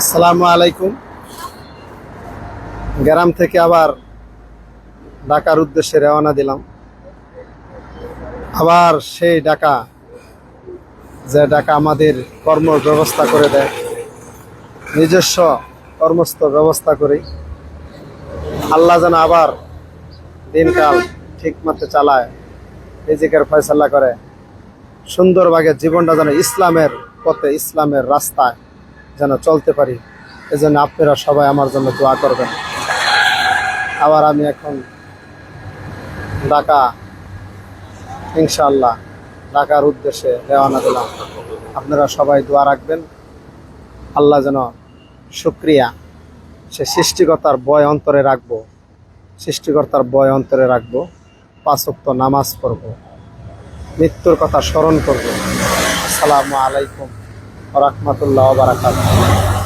আসসালামু আলাইকুম। গ্রাম থেকে আবার ঢাকার উদ্দেশ্যে রওনা দিলাম। আবার সেই ঢাকা, যে ঢাকা আমাদের কর্ম ব্যবস্থা করে দেয়, নিজস্ব কর্মস্থ ব্যবস্থা করি। আল্লাহ যেন আবার দিনকাল ঠিক মতো চালায়, রিজিকের ফয়সালা করে, সুন্দরভাবে জীবনটা যেন ইসলামের পথে, ইসলামের রাস্তায় যেন চলতে পারি। এজন্য আপনারা সবাই আমার জন্য দোয়া করবেন। আবার আমি এখন ঢাকা, ইনশাআল্লাহ ঢাকার উদ্দেশ্যে রওনা দিলাম। আপনারা সবাই দোয়া রাখবেন, আল্লাহ যেন শুকরিয়া, সে সৃষ্টিকর্তার ভয় অন্তরে রাখবো, সৃষ্টিকর্তার ভয় অন্তরে রাখবো, 5 ওয়াক্ত নামাজ পড়ব, মৃত্যুর কথা স্মরণ করব। আসসালামু আলাইকুম ওয়া রাহমাতুল্লাহি ওয়া বারাকাতুহু।